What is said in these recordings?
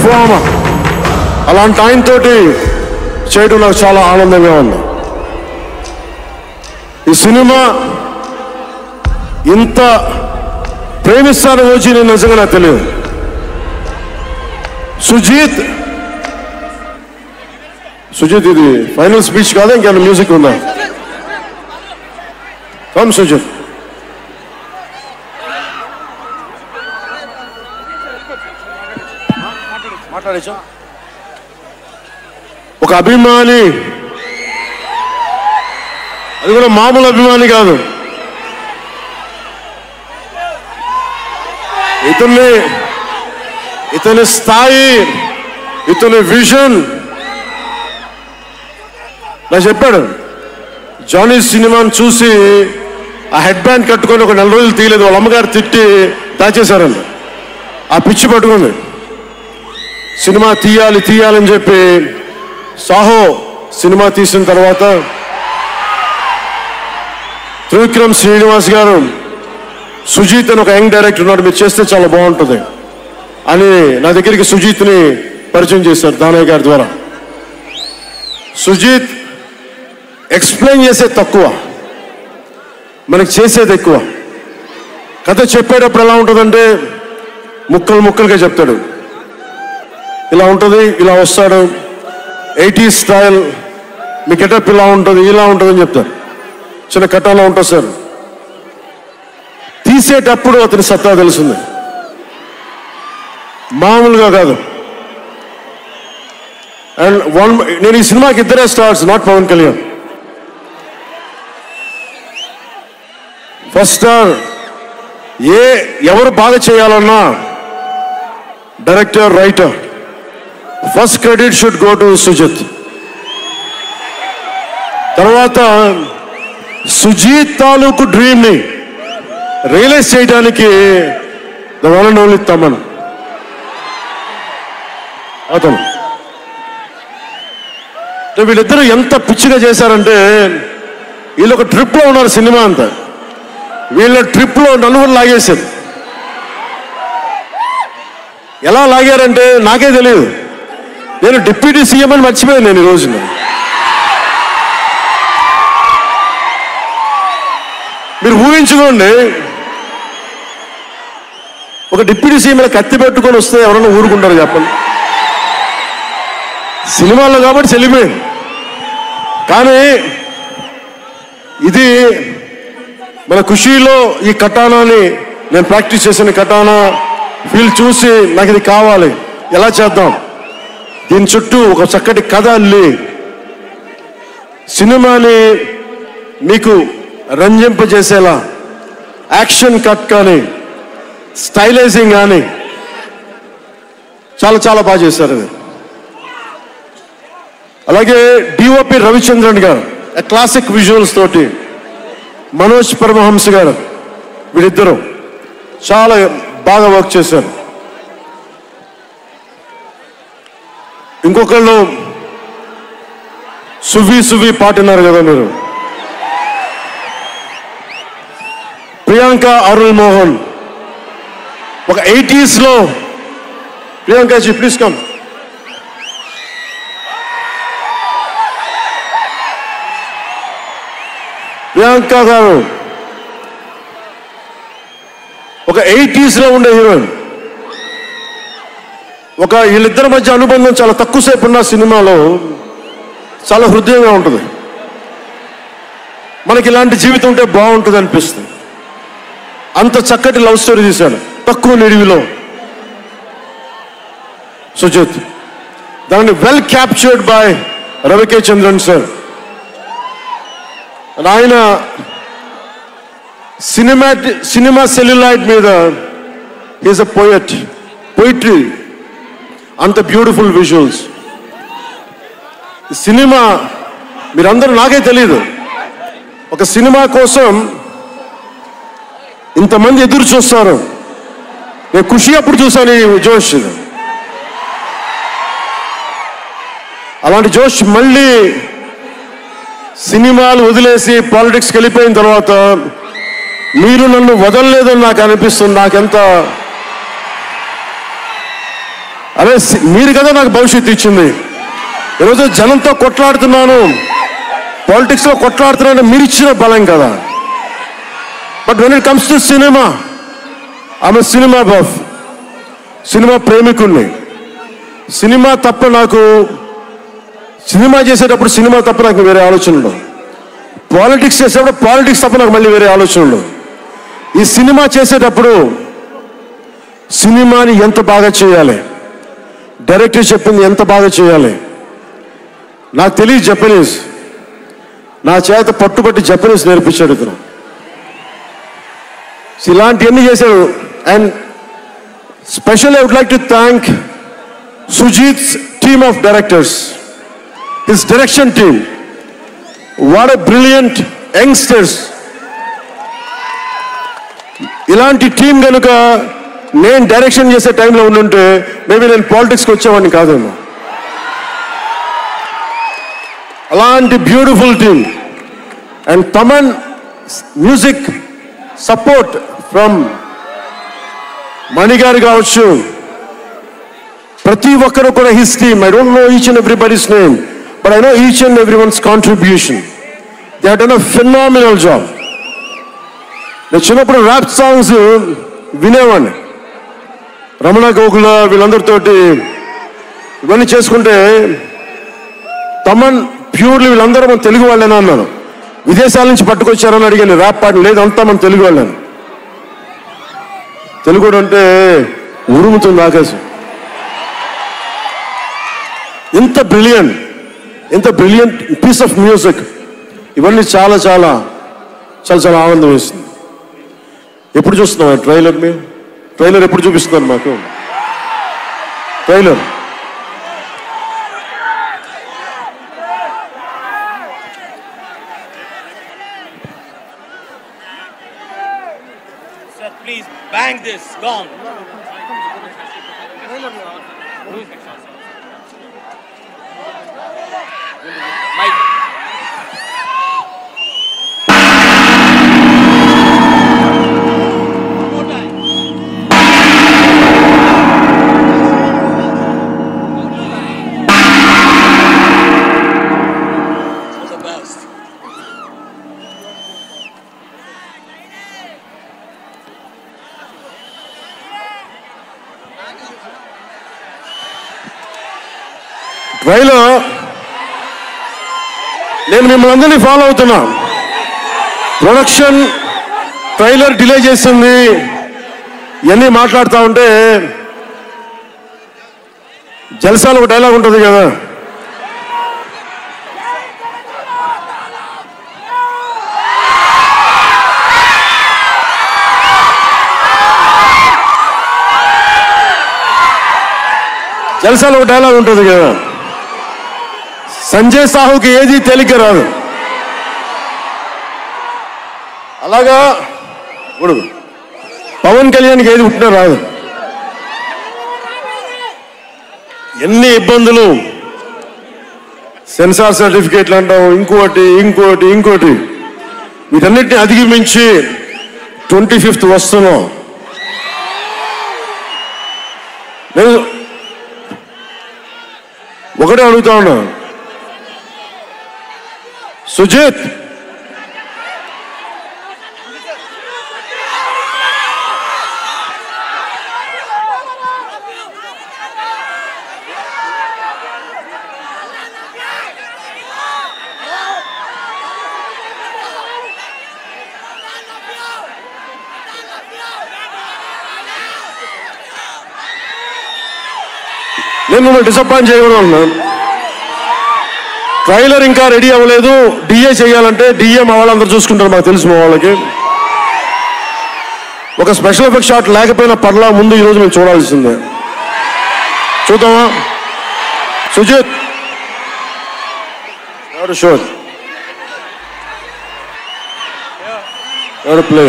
Performer. అలాంటి ఆయనతోటి చేయడం నాకు చాలా ఆనందంగా ఉంది. ఈ సినిమా ఇంత ప్రేమిస్తాను వచ్చి నేను నిజంగా నాకు తెలియదు. సుజీత్ ఇది ఫైనల్ స్పీచ్ కాదా, ఇంకేమైనా మ్యూజిక్ ఉందా? కమ్ సుజీత్. మాట్లాడేచ్చా? ఒక అభిమాని, అది కూడా మామూలు అభిమాని కాదు, ఇతని స్థాయి, ఇతని విజన్ నాకు చెప్పాడు. జానీ సినిమాని చూసి ఆ హెడ్ బ్యాండ్ కట్టుకొని ఒక 4 రోజులు తీయలేదు, వాళ్ళ అమ్మగారు తిట్టి దాచేశారండి. ఆ పిచ్చి పట్టుకుంది. సినిమా తీయాలని చెప్పి సాహో సినిమా తీసిన తర్వాత త్రివిక్రమ్ శ్రీనివాస్ గారు సుజీత్ అని ఒక యంగ్ డైరెక్టర్ ఉన్నాడు, మీరు చేస్తే చాలా బాగుంటుంది అని నా దగ్గరికి సుజీత్ని పరిచయం చేశారు దానయ్య గారి ద్వారా. సుజీత్ ఎక్స్ప్లెయిన్ చేసేది తక్కువ, మనకి చేసేది ఎక్కువ. కథ చెప్పేటప్పుడు ఎలా ఉంటుందంటే ముక్కలుగా చెప్తాడు. ఇలా ఉంటుంది, ఇలా వస్తాడు, 80s స్టైల్, మీ గెటప్ ఇలా ఉంటుంది అని చెప్తారు. చిన్న కథలో ఉంటుంది సార్. తీసేటప్పుడు అతని సత్తా తెలుస్తుంది, మామూలుగా కాదు. అండ్ నేను ఈ సినిమాకి ఇద్దరే stars, not Pawan Kalyan. First star ఎవరు బాగా చేయాలన్నా director, writer, first credit should go to Sujith. తర్వాత సుజీత్ తాలూకు డ్రీమ్ ని రియలైజ్ చేయడానికి the one and only Thaman. అతను వీళ్ళిద్దరూ ఎంత పిచ్చిగా చేశారంటే, వీళ్ళు ఒక ట్రిప్ లో ఉన్నారు సినిమా అంతా. వీళ్ళ ట్రిప్ లో నలుగురు లాగేశారు. ఎలా లాగారంటే నాకే తెలియదు. నేను డిప్యూటీ సీఎం అని మర్చిపోయాను నేను ఈ రోజున. మీరు ఊహించుకోండి, ఒక డిప్యూటీ సీఎం కత్తి పెట్టుకొని వస్తే ఎవరన్నా ఊరుకుంటారు చెప్పండి? సినిమాల్లో కాబట్టి చెల్లిపోయింది. కానీ ఇది మన ఖుషీలో ఈ కటానాని నేను ప్రాక్టీస్ చేసిన కటానా ఫీల్ చూసి నాకు ఇది కావాలి, ఎలా చేద్దాం, దీని చుట్టూ ఒక చక్కటి కథ అల్లి సినిమాని మీకు రంజింపజేసేలా యాక్షన్ కట్ కానీ స్టైలైజింగ్ కానీ చాలా బాగా చేశారు. అది అలాగే డిఓపి రవిచంద్రన్ గారు క్లాసిక్ విజువల్స్ తోటి, మనోజ్ పరమహంస గారు, వీళ్ళిద్దరూ చాలా బాగా వర్క్ చేశారు. ఇంకొకళ్ళు సువి పాటినారు కదా మీరు, ప్రియాంక అరుణ్ మోహన్. ఒక 80s లో ప్రియాంకజీ ప్లీజ్ కమ్. ప్రియాంక గారు ఒక 80s లో ఉండే హీరోయిన్. వీళ్ళిద్దరి మధ్య అనుబంధం చాలా తక్కువసేపు ఉన్న సినిమాలో చాలా హృదయంగా ఉంటుంది. మనకి ఇలాంటి జీవితం ఉంటే బాగుంటుంది అనిపిస్తుంది. అంత చక్కటి లవ్ స్టోరీ తీశాడు తక్కువ నిడివిలో సుజిత్. దాన్ని well captured by రవికే Chandran sir. ఆయన సినిమా సెల్యులాయిడ్ మీద ఈజ్ అ పోయిట్రీ, అంత బ్యూటిఫుల్ విజువల్స్. సినిమా మీరందరూ, నాకే తెలియదు, ఒక సినిమా కోసం ఇంతమంది ఎదురు చూస్తారు. నేను ఖుషి అప్పుడు చూశాను ఈ జోష్. అలాంటి జోష్ మళ్ళీ సినిమాలు వదిలేసి పాలిటిక్స్కి వెళ్ళిపోయిన తర్వాత మీరు నన్ను వదలలేదని నాకు అనిపిస్తుంది. నాకెంత అరే మీరు కదా నాకు భవిష్యత్తు ఇచ్చింది. ఈరోజు జనంతో కొట్లాడుతున్నాను, పాలిటిక్స్లో కొట్లాడుతున్నాను, మీరు ఇచ్చిన బలం కదా. But when it comes to cinema, ఆమె సినిమా బఫ్, సినిమా ప్రేమికుణ్ణి. సినిమా తప్ప నాకు, సినిమా చేసేటప్పుడు సినిమా తప్ప నాకు వేరే ఆలోచనలు, పాలిటిక్స్ చేసేటప్పుడు పాలిటిక్స్ తప్ప నాకు మళ్ళీ వేరే ఆలోచనలు. ఈ సినిమా చేసేటప్పుడు సినిమాని ఎంత బాగా చేయాలి, డైరెక్టర్ చెప్పింది ఎంత బాగా చేయాలి. నాకు తెలియదు జపనీస్, నా చేత పట్టుబట్టి జపనీస్ నేర్పించాడు ఇతను. ఇలాంటివన్నీ చేశాడు. And special I would like to thank Sujeeth's team of directors, his direction team. What a brilliant youngsters. ఇలాంటి టీం కనుక నేను డైరెక్షన్ చేసే టైంలో ఉండుంటే మేబీ నేను పాలిటిక్స్కి వచ్చేవాడిని కాదేమో. అలాంటి beautiful team. And Thaman music support from మణిగారు కావచ్చు, ప్రతి ఒక్కరు కూడా his team. I don't know each and everybody's name, but I know each and every one's contribution. They have done a phenomenal job. నేను చిన్నప్పుడు ర్యాప్ సాంగ్స్ వినేవాడిని, రమణ గోకుల వీళ్ళందరితోటి ఇవన్నీ చేసుకుంటే. తమన్ ప్యూర్లీ వీళ్ళందరూ మన తెలుగు వాళ్ళేనా అన్నాను. విదేశాల నుంచి పట్టుకొచ్చారని అడిగాను. ర్యాప్ పాట లేదు, అంతా మన తెలుగు వాళ్ళని. తెలుగు అంటే ఉరుముతుంది ఆకాశం. ఇంత బ్రిలియంట్ పీస్ ఆఫ్ మ్యూజిక్. ఇవన్నీ చాలా చాలా చాలా చాలా ఆనందం వేస్తుంది. ఎప్పుడు చూస్తున్నాం ట్రైలర్? మీరు ట్రైలర్ ఎప్పుడు చూపిస్తున్నారు మాకు? Trailer please bang this gong. Mike. Trailer నేను మిమ్మల్ని అందరినీ ఫాలో అవుతున్నా. ప్రొడక్షన్ ట్రైలర్ డిలే చేసింది, ఇవన్నీ మాట్లాడుతూ ఉంటే జల్సాలు ఒక డైలాగ్ ఉంటుంది కదా, జల్సాలు ఒక డైలాగ్ ఉంటుంది కదా, సంజయ్ సాహుకి ఏది తేలిక రాదు. అలాగా ఇప్పుడు పవన్ కళ్యాణ్కి ఏది పుట్టినా రాదు. ఎన్ని ఇబ్బందులు, సెన్సార్ సర్టిఫికేట్లు అంటాం, ఇంకోటి వీటన్నిటిని అధిగమించి 25th వస్తున్నాం. నేను ఒకటే అడుగుతా ఉన్నా, సుజిత్ నేను మిమ్మల్ని డిసప్పాయింట్ చేయకూడదు. ట్రైలర్ ఇంకా రెడీ అవ్వలేదు. డిఏ చేయాలంటే డిఏ మా వాళ్ళందరూ చూసుకుంటారు, మాకు తెలుసు. మా వాళ్ళకి ఒక స్పెషల్ ఎఫెక్ట్ షాట్ లేకపోయినా పర్లా, ముందు ఈరోజు మేము చూడాల్సిందే. చూద్దామా సుజిత్? ఎవరు షూర్, ఎవరు ప్లే?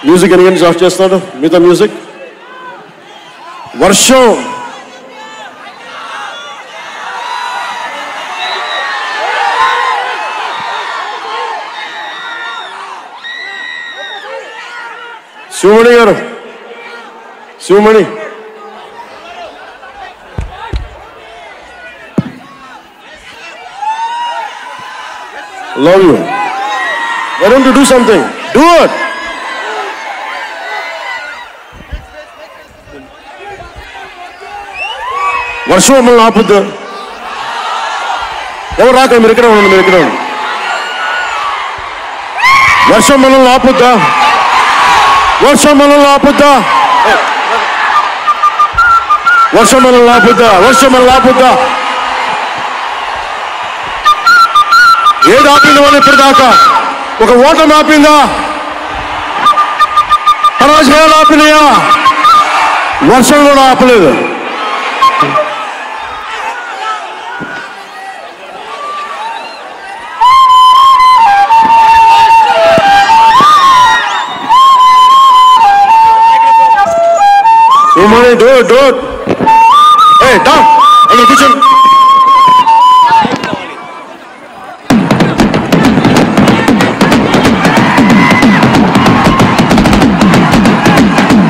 మ్యూజిక్ ఎన్ని ఆఫ్ చేస్తున్నాడు? మిగతా మ్యూజిక్ వర్షం శివమణి గారు, Sivamani, love you. Why don't you do something? Do it. వర్షం మమ్మల్ని ఆపుద్దా? ఎవరు రాక, మీరు ఇక్కడే ఉండండి, మీరు ఇక్కడే ఉండండి. వర్షం మనల్ని ఆపుద్దా? వర్షం మనల్ని ఆపుద్దా? వర్షం మనల్ని ఆపుద్దా? వర్షం మనల్ని ఆపుద్దా? ఏది ఆపింది వాళ్ళు ఇప్పటిదాకా? ఒక ఓటమి ఆపిందా? పరాజయాలు ఆపినాయా? వర్షం కూడా ఆపలేదు. Do it. Hey, down. కూర్చోండి.